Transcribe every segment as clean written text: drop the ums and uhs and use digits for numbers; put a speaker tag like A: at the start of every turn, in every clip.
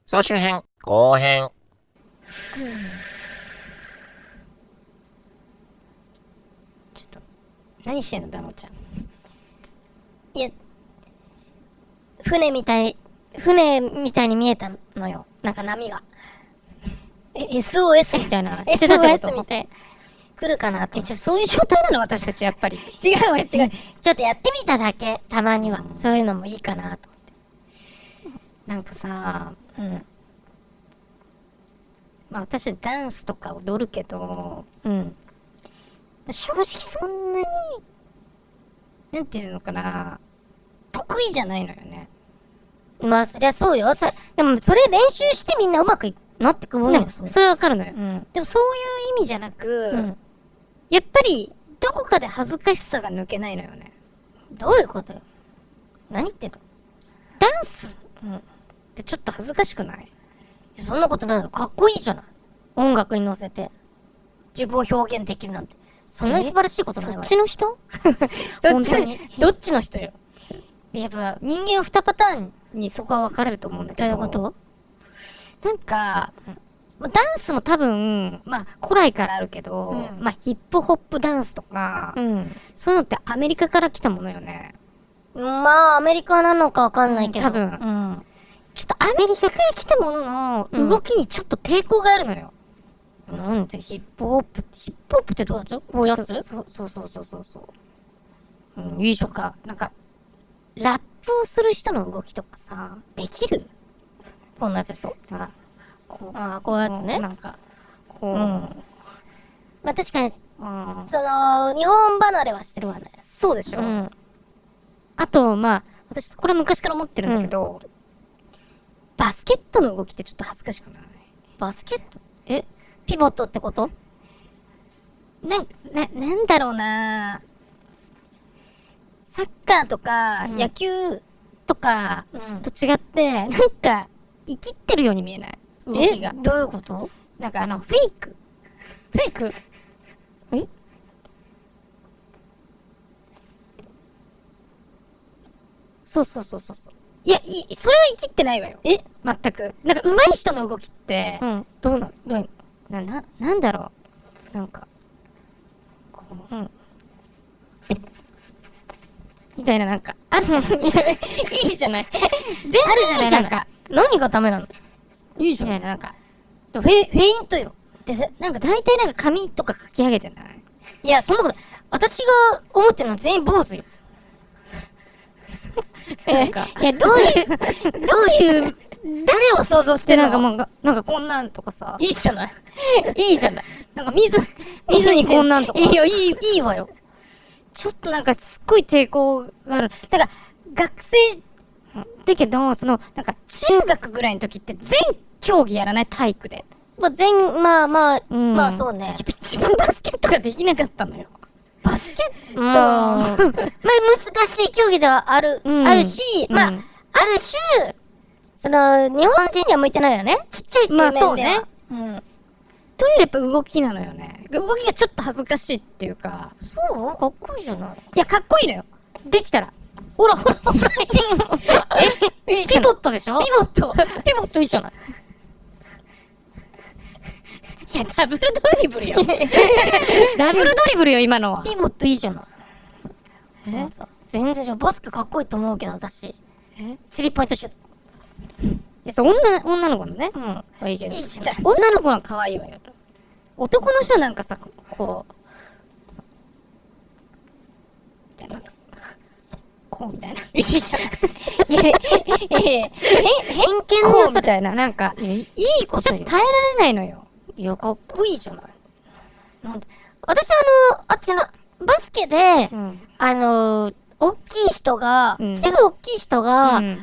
A: 総集編後編。
B: ちょっと何してんのダモちゃん。いや、船みたいに見えたのよ。なんか波が SOS みたいなしてたってこと
C: SOS みたい。
B: 来るかなと。
C: そういう状態なの私たちやっぱり。
B: 違う俺違う。ちょっとやってみただけ。たまにはそういうのもいいかなと。
C: なんかさ、
B: まあ私ダンスとか踊るけど、正直そんなになんていうのかな、得意じゃないのよね。まあそりゃそうよ。でもそれ練習してみんなうまくなってくもんよ。
C: それはわかるのよ。
B: でもそういう意味じゃなく、やっぱりどこかで恥ずかしさが抜けないのよね。どういうことよ。何言ってんの。ダンス、ってちょっと恥ずかしくない？いやそんなことないよ。かっこいいじゃない。音楽に乗せて自分を表現できるなんて。そんなに素晴らしいことないわよ。
C: そっちの人
B: そっちに
C: どっちの人よ。やっぱ人間は2パターンにそこは分かれると思うんだけど。
B: どういうこと？
C: なんか、ダンスも多分、まあ古来からあるけど、まあヒップホップダンスとか、そういうのってアメリカから来たものよね。
B: まあアメリカなのかわかんないけど、
C: 多分、ちょっとアメリカから来たものの動きにちょっと抵抗があるのよ。
B: なんでヒップホップってどうやつ？こうやつ？
C: そういいじゃんか。なんか、ラップをする人の動きとかさ、できる？
B: こんなやつでしょ。
C: なんか、こう、
B: こういうやつね。
C: なんか、こう、
B: まあ確かに、その、日本離れはしてるわね。
C: そうでしょ。あと、まあ、私、これ昔から思ってるんだけど、バスケットの動きってちょっと恥ずかしくない？
B: バスケット？ピボットってこと？
C: なんだろうな、サッカーとか、野球とかと違って、なんか、生きってるように見えない？動きが。
B: どういうこと？
C: なんかフェイク。
B: フェイク？
C: そう。いや、それは生きってないわよ。全く。なんか上手い人の動きって、どうなの？なんだろう。なんか、こう、みたいな、なんか、あるじゃないいいじゃない全然いいじゃない。なんか、
B: 何がダメなの？
C: いいじゃない。なんか、フェイントよ。で、なんか大体なんか髪とか書き上げてない？
B: いや、そんなこと、私が思ってるのは全員坊主よ。
C: なんか、
B: いや、どういう、誰を想像して
C: で、
B: るの？
C: なんかこんなんとかさ。
B: いいじゃない。
C: いいじゃない。なんか水にこんなんとか。
B: いいわよ。
C: ちょっとなんかすっごい抵抗がある。だから学生だけど、なんか中学ぐらいの時って全競技やらない？体育で。
B: まあそうね。
C: やっぱ一番バスケットができなかったのよ。
B: バスケットまあ難しい競技ではあるし、まあ、ある種、その、日本人には向いてないよね。ちっちゃいっていう面では。
C: そうね。というやっぱ動きなのよね。動きがちょっと恥ずかしいっていうか。
B: そうかっこいいじゃない。
C: いや、かっこいいのよ。できたら。ほら。
B: ピボットでしょ？
C: ピボットいいじゃない。いや、ダブルドリブルよ。ダブルドリブルよ、今のは。
B: ピボットいいじゃない。全然じゃバスケかっこいいと思うけど、私。スリーポイントシュート。
C: いや、そう、女の子のね。いいけど。
B: いいじゃん。
C: 女の子は可愛いわよ。男の人なんかさ、こう。みたいな。こうみたいな。いいじゃん。偏見
B: こ
C: の
B: うみたいな。
C: なんか、
B: いいことよ
C: ちょっと耐えられないのよ。
B: いや、かっこいいじゃない。なんで、私あっちの、バスケで、大きい人が、背が大きい人が、ゴー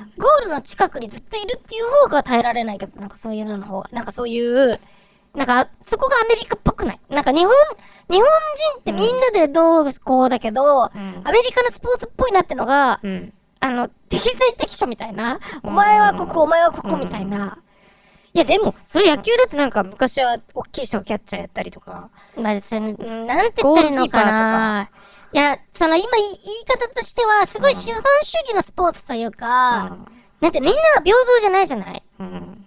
B: ルの近くにずっといるっていう方が耐えられないけど、なんかそういうのの方が、なんかそういう、なんか、そこがアメリカっぽくない？なんか日本人ってみんなでどうこうだけど、アメリカのスポーツっぽいなってのが、適材適所みたいな、お前はここ、お前はここみたいな。
C: いや、でも、それ野球だってなんか昔は大きい人がキャッチャーやったりとか。
B: まあ、なんて言ったらいいのかな。いや、その今言い方としては、すごい資本主義のスポーツというか、なんてみんな平等じゃないじゃない？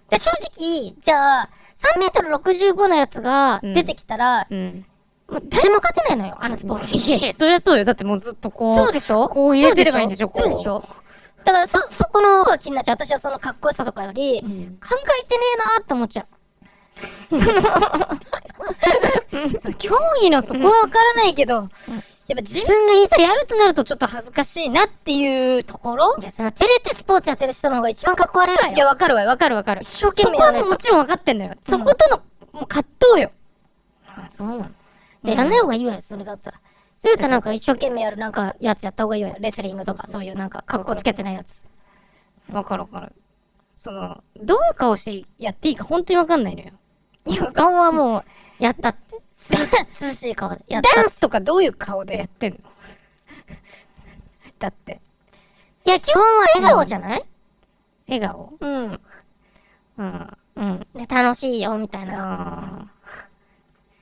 B: で、正直、じゃあ、3メートル65のやつが出てきたら、もう誰も勝てないのよ、あのスポーツに。
C: いやいや、そりゃそうよ。だってもうずっとこう。
B: そうでしょ
C: こう入れてればいいんでしょ、
B: そうでしょ。だからそこの方が気になっちゃう。私はそのかっこよさとかより、考えてねえなーって思っちゃう。
C: その競技のそこはわからないけど、やっぱ自分がいざやるとなるとちょっと恥ずかしいなっていうところ。
B: いや、その照れてスポーツやってる人の方が一番かっこ悪いわよ。
C: いや、わかるわよ、わかるわかる。
B: 一生懸命
C: そこは
B: やらないと
C: もちろんわかってんのよ。そことの、もう葛藤よ。
B: あ、そうなの。じゃあやんない方がいいわよ、それだったら。それだったらなんか一生懸命やるなんかやつやった方がいいわよ。レスリングとかそういうなんか格好つけてないやつ。
C: わかるわかる。その、どういう顔してやっていいか本当にわかんないのよ。
B: いや、顔はもう、やったって。涼しい顔で。やった
C: ダンスとかどういう顔でやってんのだって。
B: いや、基本は笑顔じゃない？
C: 笑顔
B: うん。
C: うん。
B: で、楽しいよ、みたいな。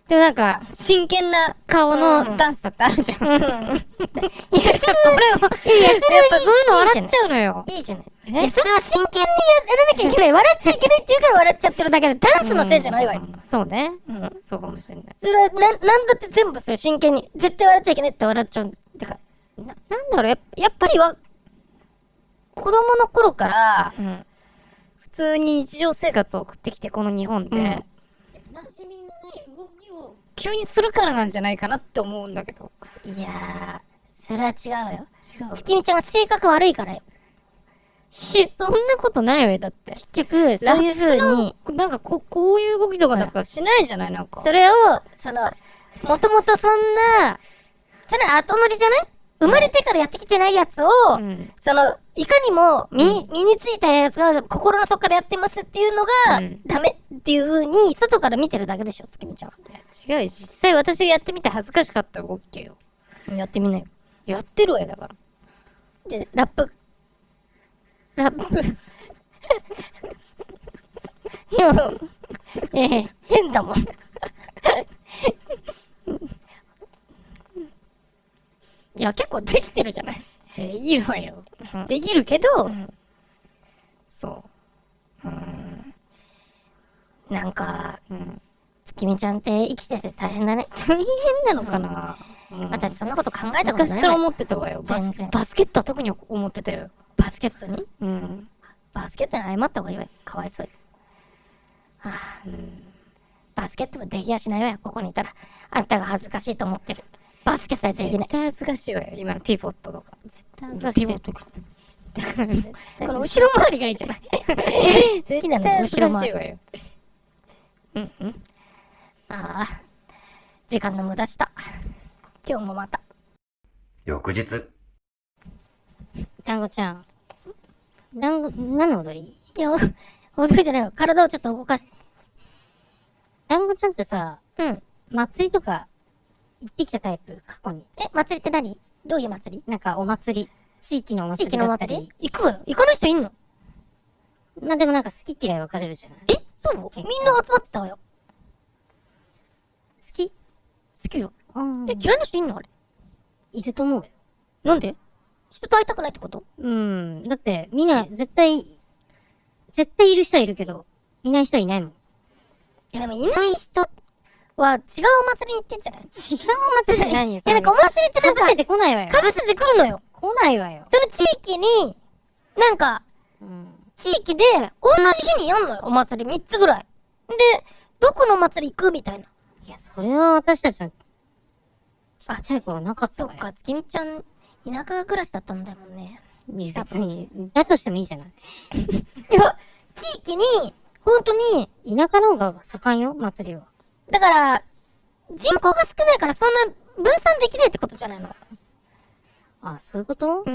C: でもなんか、真剣な顔のダンスだってあるじゃん。いや、それを、やっぱそういうの笑っちゃうのよ。
B: いいじゃない。いや、それは真剣にやらなきゃいけない。笑っちゃいけないって言うから笑っちゃってるだけで、ダンスのせいじゃないわよ。
C: そうね。そうかもしれない。
B: それは、なんだって全部それ真剣に。絶対笑っちゃいけないって笑っちゃうんだから。
C: なんだろう、やっぱり子供の頃から、普通に日常生活を送ってきて、この日本で、馴染みのない動きを急にするからなんじゃないかなって思うんだけど。
B: いやー、それは違うよ。月見ちゃんは性格悪いからよ。
C: いや、そんなことないわよ、だって。
B: 結局、そういう風に、
C: なんかこういう動きとかなんかしないじゃない、なんか。
B: それを、もともとそんな、それ後乗りじゃない？生まれてからやってきてないやつを、いかにも身についたやつが心の底からやってますっていうのが、ダメっていう風に、外から見てるだけでしょ、月見ちゃんは。
C: 違うよ、実際私がやってみて恥ずかしかった動きよ。
B: やってみなよ。
C: やってるわよ、だから。
B: じゃ、ラップ。いや、変だもん。いや、結構できてるじゃない。
C: できるわよ。できるけど、そ
B: なんか、月見ちゃんって生きてて大変だね。
C: 大変なのかな。
B: 私そんなこと考えたことない。
C: 昔から思ってたわよ。
B: 全然
C: バスケットは特に思ってたよ。
B: バスケットに
C: うん。
B: バスケットに謝った方がいいわよ。かわいそうよ。はあ、バスケットができやしないわよ。ここにいたら。あんたが恥ずかしいと思ってる。バスケさえできない
C: 絶。対恥ずかしいわよ。今のピボットとか。絶対恥ずかしい。
B: ピボットか。この後ろ回りがいいじゃない。好きなのよ、後ろ回り。
C: わよ。
B: ああ、時間の無駄した。今日もまた。
A: 翌日。
C: 団子ちゃん。何の踊り？
B: いや、踊りじゃないわ。体をちょっと動かして。
C: 団子ちゃんってさ、
B: うん。
C: 祭りとか行ってきたタイプ？過去に。
B: 祭りって何？どういう祭り？
C: なんかお祭り。地域のお祭り。
B: 地域のお祭り？行くわよ。行かない人いんの？
C: まあでもなんか好き嫌い分かれるじゃない？
B: そうみんな集まってたわよ。
C: 好き？
B: 好きよ。
C: 嫌
B: いな人いんのあれ。
C: いると思うよ。
B: なんで？人と会いたくないってこと？
C: だってみんな絶対いる人はいるけど、いない人はいないもん。
B: いやでもいない人は違うお祭りに行ってんじゃない？違う
C: お祭りって何？
B: いやなんかお祭りってなんか
C: 被せてこないわよ。
B: 被せてくるのよ。
C: 来ないわよ。
B: その地域に、なんか、地域で同じ日にやんのよ、お祭り3つぐらい。で、どこのお祭り行くみたいな。
C: いや、それは私たちのちっちゃい頃なかったわよ。
B: そっか、月見ちゃん、田舎暮らしだったんだもんね。
C: 別に、だとしてもいいじゃない。
B: いや、地域に、本当に、
C: 田舎の方が盛んよ、祭りは。
B: だから、人口が少ないからそんな分散できないってことじゃないの。
C: あ、そういうこと？
B: だ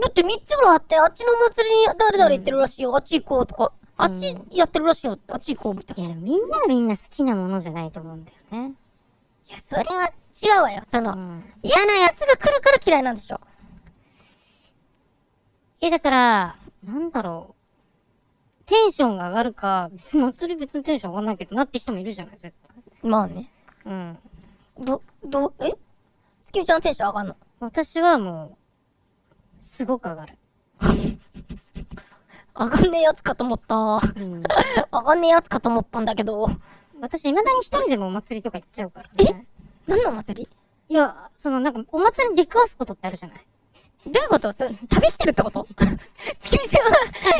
B: って3つぐらいあって、あっちのお祭りに誰々行ってるらしいよ、あっち行こうとか、あっちやってるらしいよ、あっち行こうみたいな。
C: いや、みんながみんな好きなものじゃないと思うんだよね。
B: いや、それは違うわよ。嫌なやつが来るから嫌いなんでしょ。
C: だから、なんだろう。テンションが上がるか、祭り別にテンション上がんないけどなって人もいるじゃない、絶対。
B: まあね。月見ちゃんのテンション上がんの？
C: 私はもう、すごく上がる。
B: 上がんねえやつかと思った。上がんねえやつかと思ったんだけど。
C: 私、未だに一人でもお祭りとか行っちゃうからね。
B: 何のお祭り？
C: いや、なんか、お祭りに出くわすことってあるじゃない。
B: どういうこと？旅してるってこと？月見ちゃんは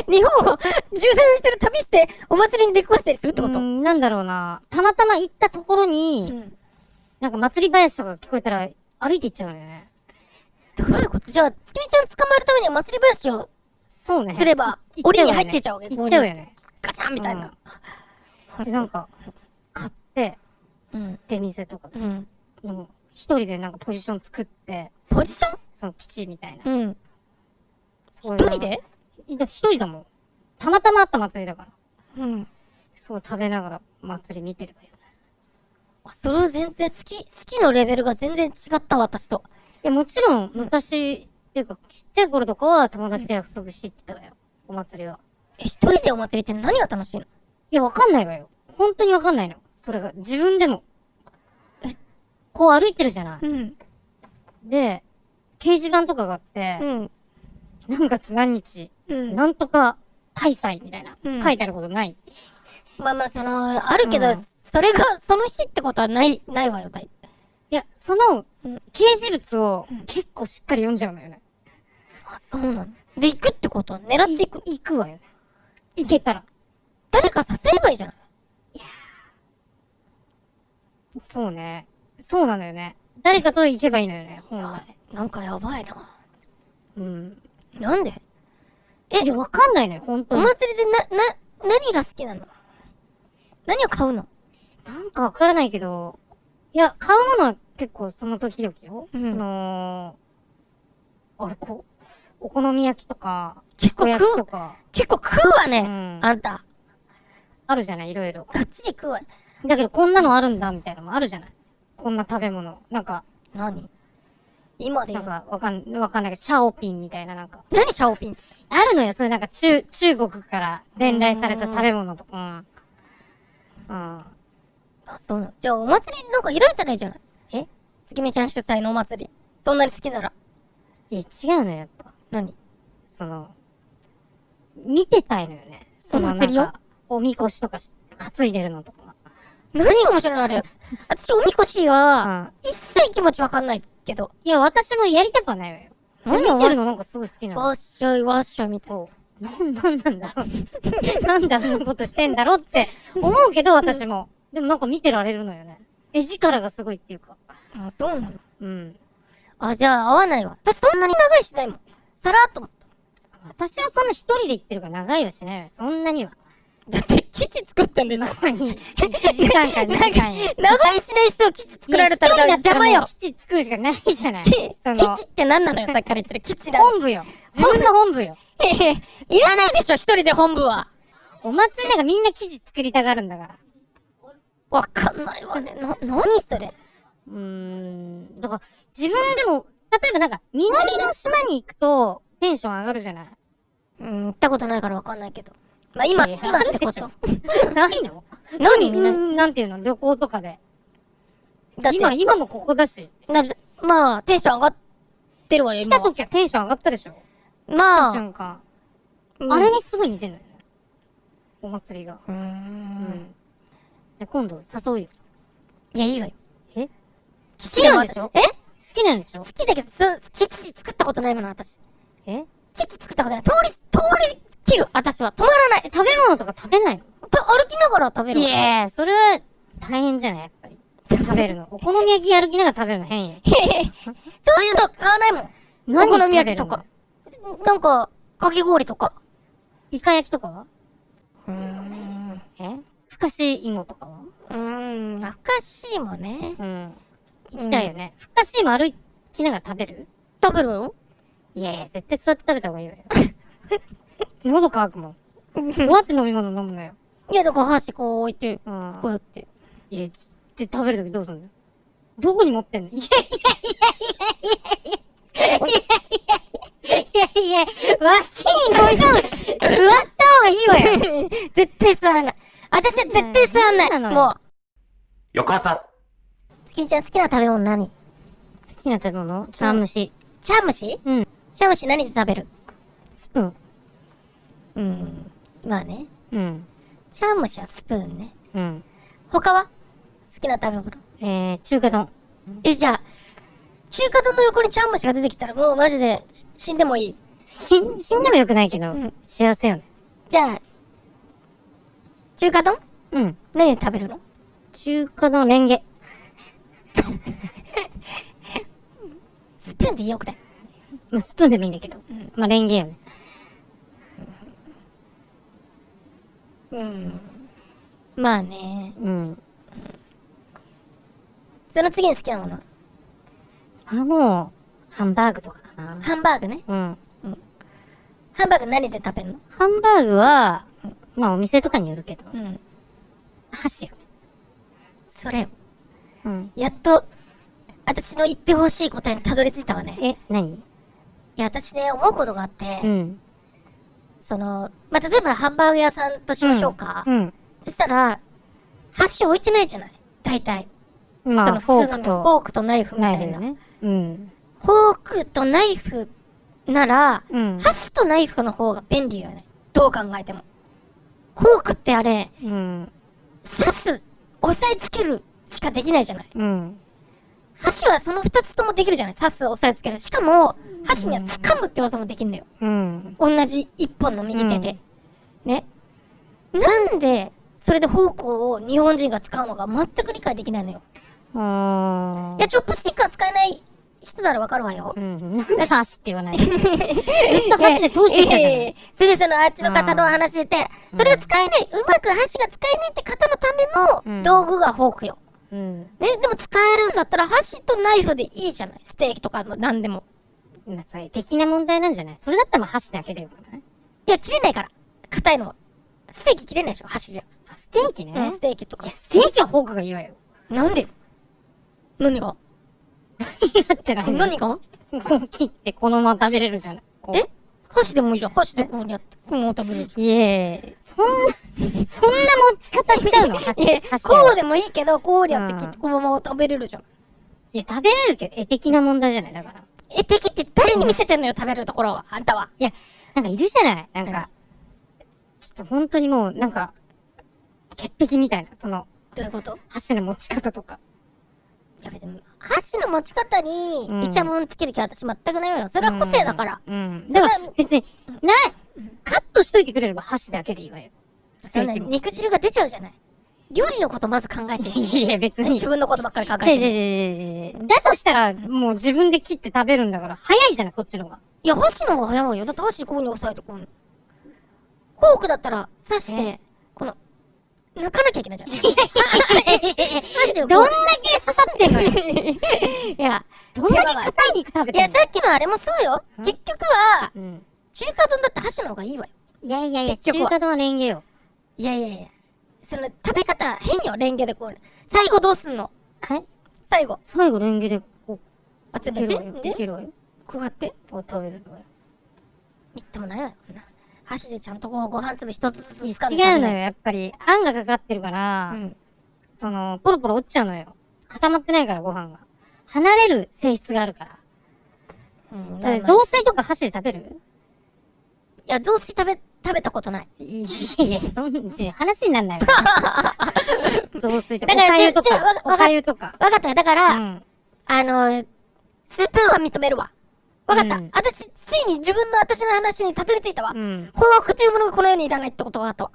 B: 日本を縦断してる旅してお祭りに出くわしたりするってこと？
C: なんだろうな。たまたま行ったところに、なんか祭り林とか聞こえたら歩いて行っちゃうのよね。
B: どういうこと？じゃあ、月見ちゃん捕まえるためには祭り林を
C: そうね。
B: すれば、檻に入ってっちゃうわけ。
C: 行っちゃうよね。
B: ガチャンみたいな。
C: で、なんか、買って、出店とかで。一人でなんかポジション作って、
B: ポジション？
C: その基地みたいな。
B: 一人で？
C: だって一人だもん。たまたまあった祭りだから。そう食べながら祭り見てればいいよね。
B: それは全然好きのレベルが全然違ったわ、私と。
C: いや、もちろん、昔、っていうか、ちっちゃい頃とかは友達で約束して行ってたわよ。お祭りは。
B: 一人でお祭りって何が楽しいの？
C: いや、わかんないわよ。本当にわかんないの。それが、自分でも。こう歩いてるじゃない。で、掲示板とかがあって、何月何日、なんとか開催みたいな、書いてあることない。
B: まあ、あるけど、それが、その日ってことはないわよ、
C: いや、その、掲示物を結構しっかり読んじゃうのよね。
B: あ、そうなの。で、行くってことは狙って
C: 行くわよね。行けたら。
B: 誰か誘えばいいじゃない。いや
C: そうね。そうなのよね。誰かと行けばいいのよね、本来。
B: なんかやばいな。
C: なん
B: で？
C: いや、わかんないのよ、本当に。
B: お祭りで何が好きなの？何を買うの？
C: なんかわからないけど、いや、買うものは結構その時々よ。あれ、お好み焼きとか、
B: 結構
C: 焼きとか。
B: 結構食うわね、あんた。
C: あるじゃない、いろいろ。
B: ガッチリ食うわね。
C: だけど、こんなのあるんだ、みたいなのもあるじゃない。こんな食べ物。なんか。
B: 何？今で
C: なんか、わかんないけど、シャオピンみたいななんか。
B: 何シャオピンって？
C: あるのよ、そういうなんか中国から伝来された食べ物とか。
B: あ、そうなの。じゃあ、お祭りなんか開いたらいいじゃない。月見ちゃん主催のお祭り。そんなに好きなら。
C: いや、違うのよ、やっぱ。
B: 何？
C: 見てたいのよね。
B: お祭りを？
C: おみこしとか担いでるのとか。
B: 何が面白いのあれ。私、おみこしは、一切気持ちわかんないけど。
C: いや、私もやりたくはないわよ。見てるのなんかすごい好きなの。
B: わっしょいわっしょいみたい
C: な。なんだろう。なんであんなことしてんだろうって思うけど、私も。でもなんか見てられるのよね。絵力がすごいっていうか。
B: あ、そうなの？あ、じゃあ合わないわ。私そんなに長いしないもん。さらっと思った。
C: 私はそんな一人で行ってるから長いはしないわよ。そんなには。
B: だって基地作ってんでしょ。
C: 1時間か2時間よ。
B: 長いしない人を基地作られたら邪魔よ。
C: 基地作るしかないじゃない。
B: 基地って何なのよ、さっきから言ってる基地だ。
C: 本部よ。自分の本部よ。
B: いらないでしょ、一人で本部は。
C: お祭りなんかみんな基地作りたがるんだから。
B: わかんないわね。何それ。
C: だから、自分でも、例えばなんか、南の島に行くと、テンション上がるじゃない。
B: 行ったことないからわかんないけど。まあ今ってこと。
C: ないの？なんていうの？旅行とかで。だって今もここだし。
B: まあ、テンション上がってるわよ、
C: 今。来た時はテンション上がったでしょ？
B: まあ。
C: 瞬間。あれにすごい似てんのよね。お祭りが。今度誘うよ。
B: いや、いいわよ。
C: 好きなんでしょ？好きなんでしょ？
B: 好きだけど、基地作ったことないもの、私。基地作ったことない。通り切る、私は。止まらない。
C: 食べ物とか食べないの？
B: 歩きながら食べる。
C: いやそれは大変じゃないやっぱり。食べるの。お好み焼き歩きながら食べるの変よ。
B: そういうの買わないもん。お好み焼きとか。なんか、かき氷とか。
C: イカ焼きとかは？ふかし芋とかは？
B: ふかし芋ね。
C: 行きたいよね。ふかし芋歩きながら食べる？
B: 食べるよ。
C: いやいや、絶対座って食べた方がいいわよ。喉乾くもん。どうやって飲み物飲むのよ。
B: いや、だから箸こう置いて、こうやって。
C: いや、で食べるときどうすんの？どこに持ってんの？いやいや、脇に飲み物、座った方がいいわよ。
B: 絶対座らない。私は絶対座らない。もう。
A: 翌朝。
B: 月見ちゃん好きな食べ物何？
C: 好きな食べ物？茶蒸し。
B: 茶蒸し？茶蒸し何で食べる？
C: スプーン。
B: まあね。
C: うん。
B: 茶碗蒸しはスプーンね。
C: うん。
B: 他は好きな食べ物。
C: 中華丼。
B: じゃあ、中華丼の横に茶碗蒸しが出てきたらもうマジで死んでもいい。
C: 死んでもよくないけど、幸せよね。
B: じゃあ、中華丼
C: うん。
B: 何で食べるの？
C: 中華丼レンゲ。
B: スプーンでよくない？
C: まあ、スプーンでもいいんだけど。まあ、レンゲよね。
B: まあね。
C: うん。
B: その次に好きなもの。
C: もう、ハンバーグとかかな。
B: ハンバーグね。
C: うん。
B: ハンバーグ何で食べんの？
C: ハンバーグは、まあ、お店とかによるけど、箸よね。
B: それ、
C: うん。
B: やっと、私の言ってほしい答えにたどり着いたわね。
C: 何？
B: いや、私ね、思うことがあって、
C: うん。
B: まあ、例えばハンバーグ屋さんとしましょうか。
C: うん。
B: そしたら、箸置いてないじゃない大体。
C: まあ、
B: 普通のフォークとナイフみたいな。
C: ナイフね。うん。
B: フォークとナイフなら、
C: うん。
B: 箸とナイフの方が便利よね。どう考えても。フォークってあれ、
C: うん。
B: 刺す、押さえつけるしかできないじゃない。
C: うん。
B: 箸はその二つともできるじゃない。刺す、押さえつける。しかも、箸には掴むって技もできるのよ。
C: うん。
B: 同じ一本の右手で。ね。なんで、それでフォークを日本人が使うのか全く理解できないのよ。いや、チョップスティックは使えない人ならわかるわよ。
C: なんで箸って言わないの？ずっと箸で通してきたじゃん。
B: それあっちの方の話でて、それが使えない、うまく箸が使えないって方のための道具がフォークよ。ね、でも使えるんだったら箸とナイフでいいじゃない。ステーキとかの何でも。
C: まあ、それ的な問題なんじゃない？それだったら箸だけでよくない？
B: いや、切れないから。硬いのは。ステーキ切れないでしょ、箸じゃ。
C: ステーキね。
B: ステーキとか。
C: ステーキはフォークがいいわよ。
B: なんで？何が？
C: やってない。
B: 何が？
C: 切ってこのまま食べれるじゃない。
B: 箸でもいいじゃん。箸でこうやって、このまま食べれるじ
C: いえ、そんな持ち方しちゃうの？
B: ゃん。いや、こうでもいいけど、こうやって切ってこのまま食べれるじゃん。
C: いや、食べれるけど、絵的な問題じゃないだから。
B: 絵的って誰に見せてんのよ、食べるところは。あんたは。
C: いや、なんかいるじゃないなんか、ちょっと本当にもう、なんか、潔癖みたいな、
B: どういうこと？
C: 箸の持ち方とか。
B: いや別に、箸の持ち方にイチャモンつける気は私全くないわよ。それは個性だから。
C: だから別に、カットしといてくれれば箸だけでいいわよ。
B: そんな肉汁が出ちゃうじゃない。料理のことまず考えて。
C: いや別に。
B: 自分のことばっかり考えて。
C: だとしたら、もう自分で切って食べるんだから、早いじゃない、こっちの方が。
B: いや、箸の方が早いわよ。だって箸ここに押さえてこう。フォークだったら刺して、抜かなきゃいけないじゃん。箸を
C: どんだけ刺さってんのよ。
B: いや、
C: どんだけ硬い肉食べてんの？
B: いや、さっきのあれもそうよ。結局は、中華丼だって箸の方がいいわよ。
C: いや、中華丼はレンゲよ。
B: いや。食べ方変よ、レンゲでこう。最後どうすんの？最後
C: レンゲでこう。
B: 集めて。
C: いけるわよ。
B: こうやって。
C: こう食べるわよ。
B: みっともないわよ。箸でちゃんとご飯粒一つずつ掴んで。
C: 違うのよ、やっぱり。あんがかかってるから、ポロポロ落ちちゃうのよ。固まってないからご飯が。離れる性質があるから。雑炊とか箸で食べる？
B: いや、雑炊食べたことない。
C: いや、そんな話になんないわ。雑炊とか、おかゆとか。
B: わかったよ。だから、スプーンは認めるわ。わかった。私、ついに私の話にたどり着いたわ。フォークというものがこの世にいらないってことがあったわ。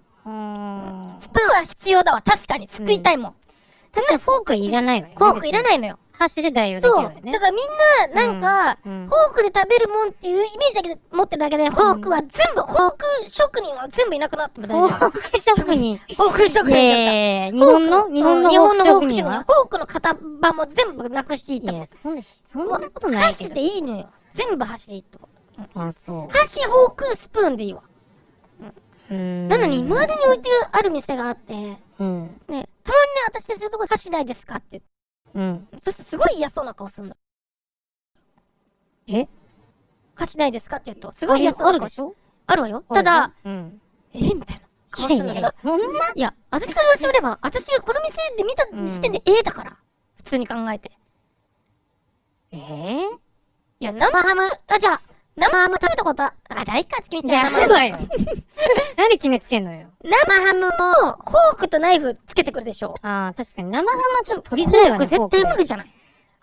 B: スプーンは必要だわ。確かに。救いたいもん。
C: 確かにフォークはいらないわよ。
B: フォークいらないのよ。
C: 箸で代用できるわよね。
B: だからみんな、なんか、フォークで食べるもんっていうイメージだけで持ってるだけで、フォークは全部、フォーク職人は全部いなくなっても大丈夫。
C: フォーク職人。
B: フォーク職人だった。
C: 日本のフォーク職人は
B: フォークの型番も全部なくしていったもん。
C: いや、そんなことないけど。
B: 箸でいいのよ。全部箸でいいってこと。
C: そう。
B: 箸、フォーク、スプーンでいいわ。なのに、今までに置いてある店があって、ね、たまにね、私そういうとこ箸ないですかって言って。そうするとすごい嫌そうな顔すんの。箸ないですかって言うと、すごい嫌そうな顔。
C: あるでしょ？
B: あるわよ。ただ、みたいな顔するんだけど。
C: そんな？
B: いや、私から言わせてみれば、私がこの店で見た時点でだから。普通に考えて。
C: い
B: や、生ハム、じゃあ、生ハム食べたことあ、大か、月見ちゃん。
C: やるわよ。なんで決めつけんのよ。
B: 生ハムも、フォークとナイフつけてくるでしょ。
C: ああ、確かに生ハムはちょっと取りづらいわね。
B: フォーク絶対無理じゃない。
C: うん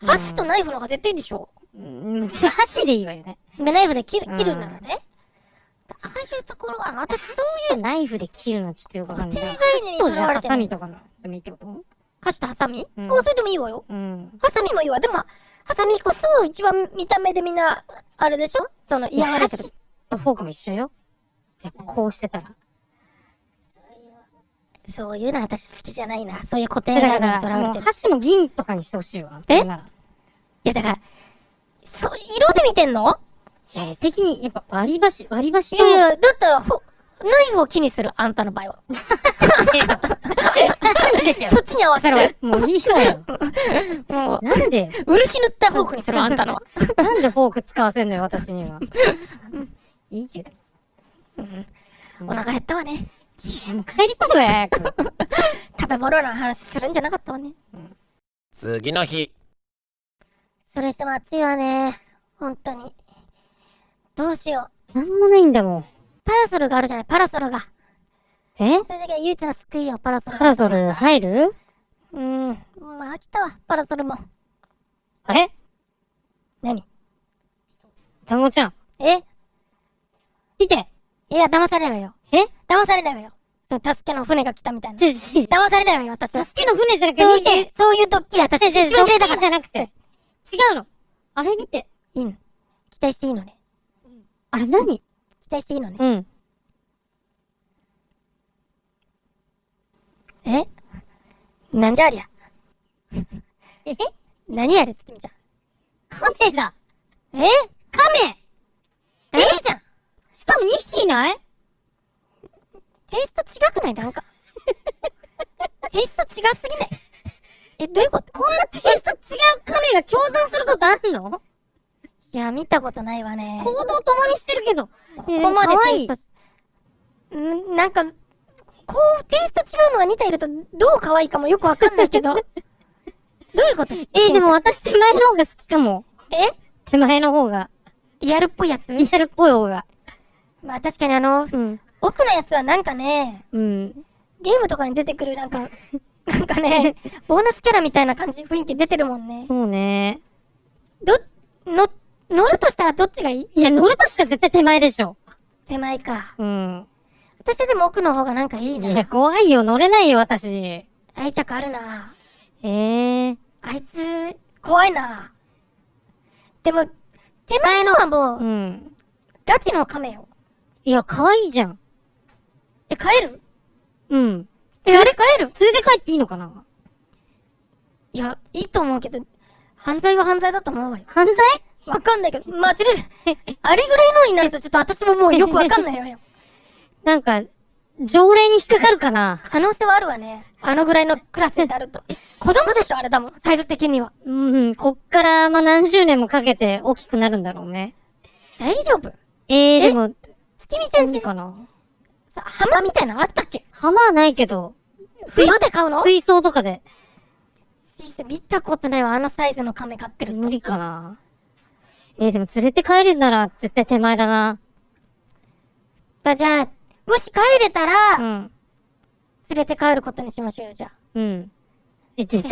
B: 箸とナイフの方が絶対いいでしょ。
C: じゃあ箸でいいわよね。
B: で、ナイフで切るならね。ああいうところは、私そういう
C: ナイフで切るのはちょっとよくわかんない。
B: 固定概念に
C: 箸とじゃあ
B: とらわれてる
C: ハサミとかのでもいいってこと
B: 箸とハサミ、
C: うん
B: それでもいいわよ。
C: うん。
B: ハサミもいいわ。でも、ハサミこそ一番見た目でみんな、あれでしょその嫌がられてる
C: 箸。とフォークも一緒よ。やっぱこうしてたら。
B: そういうの私好きじゃないな。そういう固定
C: だ
B: 概念
C: から、
B: にとらわれてる。
C: もう箸も銀とかにしてほしいわ。
B: え
C: それなら
B: いや、だから、そう、色で見てんの
C: いや、的に、やっぱ割り箸と。
B: いやいや、だったら、ナイフを気にする、あんたの場合は。そっちに合わせろよ。
C: もういいわよ。
B: も
C: なんで
B: う、漆塗ったフォークにする、あんたのは。
C: なんでフォーク使わせんのよ、私には。いいけど。
B: お腹減ったわね。
C: いや、もう帰りたいわよ、早く。
B: 食べ物の話するんじゃなかったわね。
A: 次の日。
B: それにしても暑いわね。本当に。どうしよう。
C: なんもないんだもん。
B: パラソルがあるじゃない、パラソルが。
C: え
B: それだけが唯一の救いよ、パラソル。
C: パラソル入る
B: まあ飽きたわ、パラソルも。
C: あれ
B: 何
C: 団子ちゃん。
B: え
C: 見て
B: いや、騙されないわよ。
C: え
B: 騙されないわよ。その助けの船が来たみたいな。
C: 騙
B: 騙されないわよ、私は。
C: 助けの船じゃなくて見て
B: そういうドッキリ、私、
C: 違う違う、
B: 一番嫌いだから。
C: じゃなくて。違うの。あれ見て。
B: いいの。期待していいのね。
C: あれ何
B: 期待していいのね。
C: うん。
B: えなんじゃありゃ。
C: え
B: 何やれ、月見ちゃん。
C: カメだ
B: え
C: カメ
B: ダメじゃん。
C: しかも2匹いない
B: テイスト違くないなんか。テイスト違すぎないどういうこと
C: こんなテイスト違うカメが共存することあんの
B: いや、見たことないわね。
C: 行動共にしてるけど。こ
B: ここまで
C: かわいい
B: テイストなんか、こう、テイスト違うのが2体いると、どう可愛いかもよくわかんないけど。どういうこと
C: でも私手前の方が好きかも。
B: え
C: 手前の方が。
B: リアルっぽいやつ
C: リアルっぽい方が。
B: まあ確かに
C: うん。
B: 奥のやつはなんかね、
C: うん。
B: ゲームとかに出てくるなんかね、ボーナスキャラみたいな感じ、雰囲気出てるもんね。
C: そうね。
B: 乗るとしたらどっちがいい
C: いや、乗るとしたら絶対手前でしょ。
B: 手前か。
C: うん。
B: 私でも奥の方がなんかいい
C: いや、
B: な。
C: 怖いよ。乗れないよ、私。
B: 愛着あるな。
C: え
B: あいつ、怖いな。でも、手前のはもう、
C: うん。
B: ガチのカメよ。
C: いや、可愛いじゃん。
B: 帰る
C: うん。
B: あれ帰る
C: 連れて帰っていいのかない
B: や、いいと思うけど、犯罪は犯罪だと思うわよ。
C: 犯罪
B: わかんないけど、まあ、とりあえず、あれぐらいのになるとちょっと私ももうよくわかんないわよ。
C: なんか、条例に引っかかるかな
B: 可能性はあるわね。あのぐらいのクラスになると。子供でしょあれだもん、サイズ的には。
C: うん、こっからまあ何十年もかけて大きくなるんだろうね。
B: 大丈夫
C: でも、
B: 月見ちゃんち
C: かな
B: さ、浜みたいなのあったっけ
C: 浜はないけど、
B: 浜で買うの
C: 水槽とかで。
B: 見たことないわ、あのサイズの亀飼ってる人。
C: 無理かなでも連れて帰るなら絶対手前だな。
B: じゃあ、もし帰れたら、
C: うん。
B: 連れて帰ることにしましょうよ、じゃあ。
C: うん。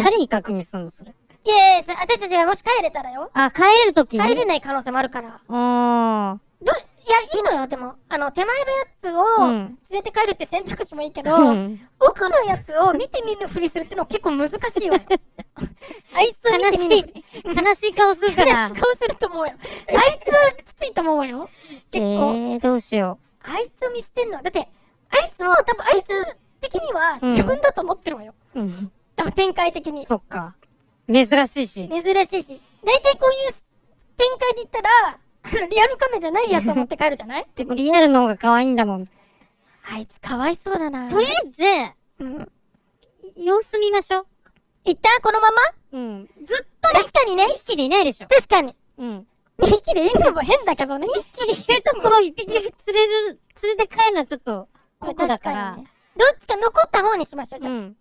C: 誰に確認すんのそれ。
B: いやいや、私たちがもし帰れたらよ。
C: あ、帰れるとき
B: 帰れない可能性もあるから。
C: あ
B: いや、いいのよ、でも。手前のやつを、
C: うん
B: 連れて帰るって選択肢もいいけど、
C: うん
B: 奥のやつを見てみるふりするっての結構難しいわよ。あいつを見
C: 悲
B: てみるふり。
C: 悲しい顔するから。
B: 顔すると思うよ。あいつはきついと思うわよ。結構。
C: どうしよ
B: あいつを見捨てんの。だって、あいつも多分あいつ的には自分だと思ってるわよ。
C: う。うん。
B: 多分展開的に。
C: そっか。珍しいし。
B: 珍しいし。大体こういう展開で言ったら、リアルカメじゃないやつを持って帰るじゃない
C: でもリアルの方が可愛いんだもん。
B: あいつかわいそうだな。
C: とりあえず、じゃあ、
B: うん。
C: 様子見ましょう。
B: 一旦このまま
C: うん。
B: 確かにね。
C: 2匹でいないでしょ。
B: 確かに。
C: うん。
B: 2匹でいるのも変だけどね。
C: 2匹でいるところを1匹だけ連れて帰るのはちょっと、酷だから。
B: ね。どっちか残った方にしましょう、じゃあ。
C: うん。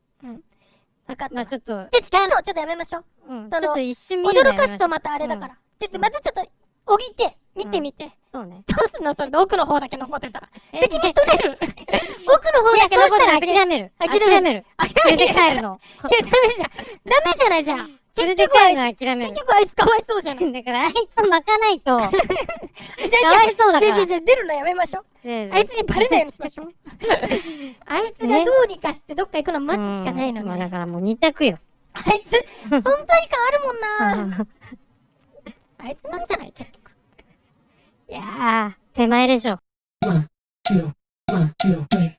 B: わかった。
C: まあちょっと、
B: で、違うのちょっとやめましょう。
C: うん。
B: その
C: ちょっと一瞬見るのやめましょう
B: 驚かすとまたあれだから。ちょっと、またちょっと、おぎて。見てみて。
C: そうね。
B: どうすんのそれで奥の方だけ残ってたら。責任取れる。奥の方だけ
C: そうしたら
B: 残ってたら
C: 諦める。
B: 諦める。
C: 連れて帰るの。
B: いや、ダメじゃん。ダメじゃないじゃん。
C: 連れて帰るの諦める。
B: 結局あいつかわいそうじゃない。
C: だからあいつ巻かないと。かわ
B: じゃ
C: いそうだから。
B: じゃ出るのやめましょう。あいつにバレないようにしましょう。あいつがどうにかしてどっか行くの待つしかないの
C: まあ
B: ね。
C: だからもう二択よ。
B: あいつ、存在感あるもんな。あいつなんじゃない結局。
C: いやー、手前でしょ。
D: One, two, three.